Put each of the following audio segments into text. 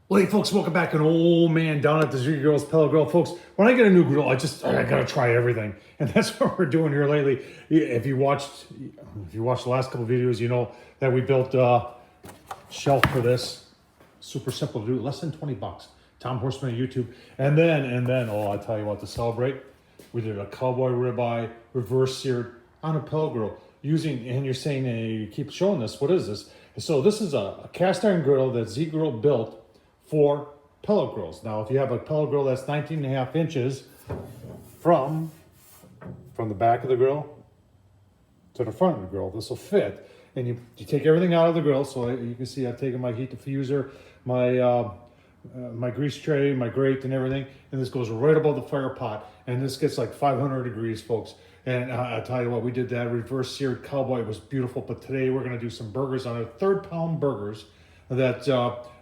Well, hey, folks, welcome back. An old man down at the Seared Girls Pellet Grill. Folks, when I get a new grill, I got to try everything. And that's what we're doing here lately. If you watched the last couple videos, you know that we built a shelf for this. Super simple to do, less than 20 bucks. Tom Horseman on YouTube. And then, oh, I tell you what, to celebrate, we did a cowboy ribeye reverse seared on a pellet grill using, and you're saying, you keep showing this, what is this? So this is a cast iron griddle that Z-Grill built for pellet grills. Now, if you have a pellet grill that's 19.5 inches from the back of the grill to the front of the grill, this will fit. And you take everything out of the grill. So you can see I've taken my heat diffuser, my grease tray, my grate, and everything. And this goes right above the fire pot. And this gets like 500 degrees, folks. And I'll tell you what, we did that reverse seared cowboy. It was beautiful. But today we're going to do some burgers on it, 3rd-pound burgers that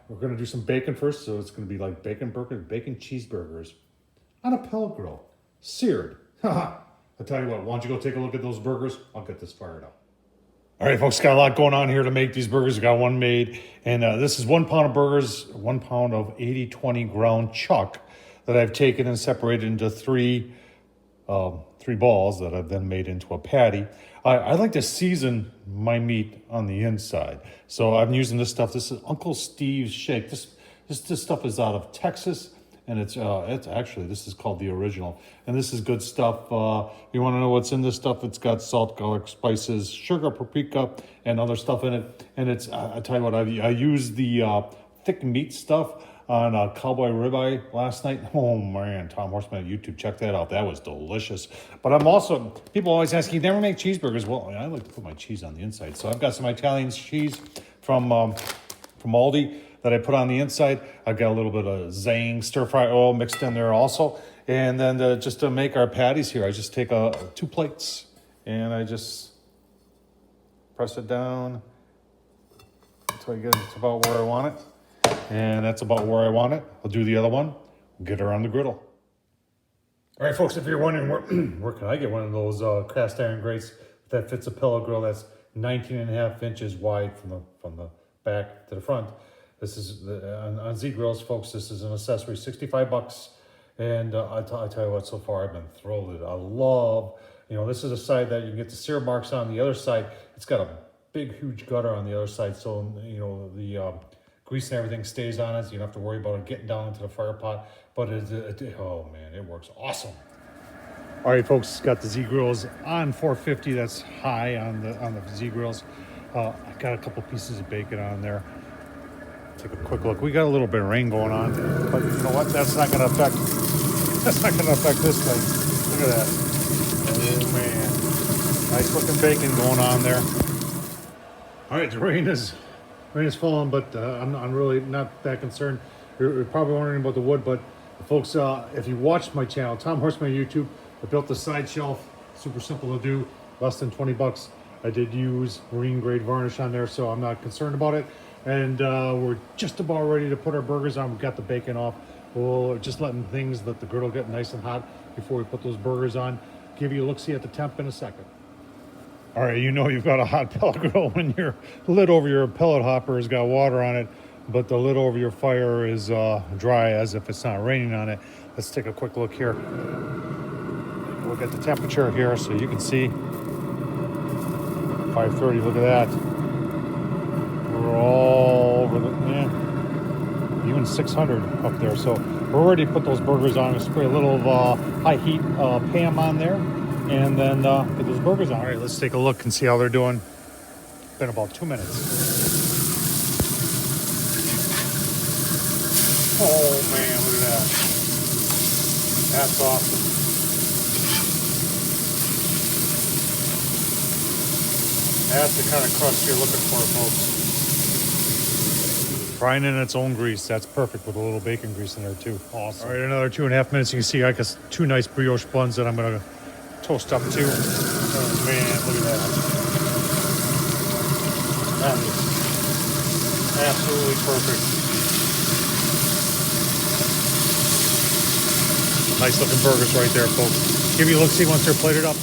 we're going to do some bacon first. So it's going to be like bacon burgers, bacon cheeseburgers on a pellet grill, seared. I'll tell you what, why don't you go take a look at those burgers? I'll get this fired up. All right, folks, got a lot going on here to make these burgers. I got one made, and this is 1 pound of burgers, 1 pound of 80/20 ground chuck that I've taken and separated into three balls that I've then made into a patty. I like to season my meat on the inside, so I'm using this stuff. This is Uncle Steve's Shake. This stuff is out of Texas, and it's actually, this is called the original, and this is good stuff. You want to know what's in this stuff? It's got salt, garlic, spices, sugar, paprika, and other stuff in it. And it's I tell you what, I used the thick meat stuff on a cowboy ribeye last night. Oh man, Tom Horseman on YouTube, check that out. That was delicious. But I'm also, people always ask, you never make cheeseburgers? Well, I like to put my cheese on the inside. So I've got some Italian cheese from Aldi that I put on the inside. I've got a little bit of Zang stir fry oil mixed in there also. And then just to make our patties here, I just take 2 plates and I just press it down until I get it about where I want it. And that's about where I want it. I'll do the other one, get her on the griddle. All right, folks, if you're wondering where can I get one of those cast iron grates that fits a pellet grill that's 19.5 inches wide from the back to the front. This is on Z Grills, folks. This is an accessory, 65 bucks. And I tell you what, so far I've been thrilled with it. I love, this is a side that you can get the sear marks on. The other side, it's got a big, huge gutter on the other side. So, the grease and everything stays on it. So you don't have to worry about it getting down into the fire pot. But oh man, it works awesome. All right, folks, got the Z Grills on 450. That's high on the Z Grills. I got a couple pieces of bacon on there. Take a quick look. We got a little bit of rain going on, but you know what? That's not going to affect this thing. Look at that. Oh man, nice looking bacon going on there. All right, the rain is falling, but I'm really not that concerned. You're probably wondering about the wood, but folks, if you watched my channel, Tom Horseman YouTube, I built the side shelf. Super simple to do, less than 20 bucks. I did use marine grade varnish on there, so I'm not concerned about it. And we're just about ready to put our burgers on. We've got the bacon off. We're just letting let the griddle get nice and hot before we put those burgers on. Give you a look-see at the temp in a second. All right, you've got a hot pellet grill when your lid over your pellet hopper has got water on it, but the lid over your fire is dry as if it's not raining on it. Let's take a quick look here. Look at the temperature here so you can see. 530, look at that. We're all over even 600 up there. So we're ready to put those burgers on. Spray a little high heat Pam on there, and then get those burgers on. All right, let's take a look and see how they're doing. Been about 2 minutes. Oh man, look at that. That's awesome. That's the kind of crust you're looking for, folks. Frying in its own grease. That's perfect with a little bacon grease in there too. Awesome. All right, another 2.5 minutes. You can see I got 2 nice brioche buns that I'm going to toast up too. Oh man, look at that. That is absolutely perfect. Nice looking burgers right there, folks. Give you a look, see once they're plated up.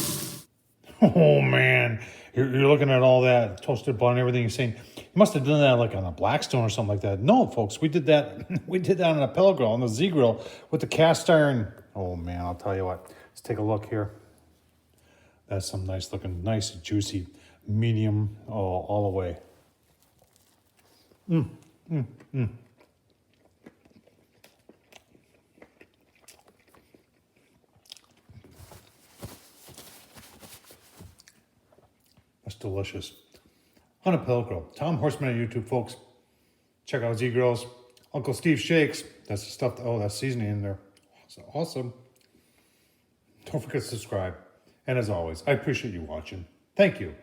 Oh man, You're looking at all that toasted bun and everything. You're saying you must have done that like on a Blackstone or something like that. No, folks, we did that. We did that on a pellet grill, on the Z grill with the cast iron. Oh man, I'll tell you what. Let's take a look here. That's some nice looking, nice juicy medium all the way. That's delicious. On a pellet grill. Tom Horseman on YouTube, folks. Check out Z Grills. Uncle Steve Shakes. That's the stuff. That's seasoning in there. Awesome. Don't forget to subscribe. And as always, I appreciate you watching. Thank you.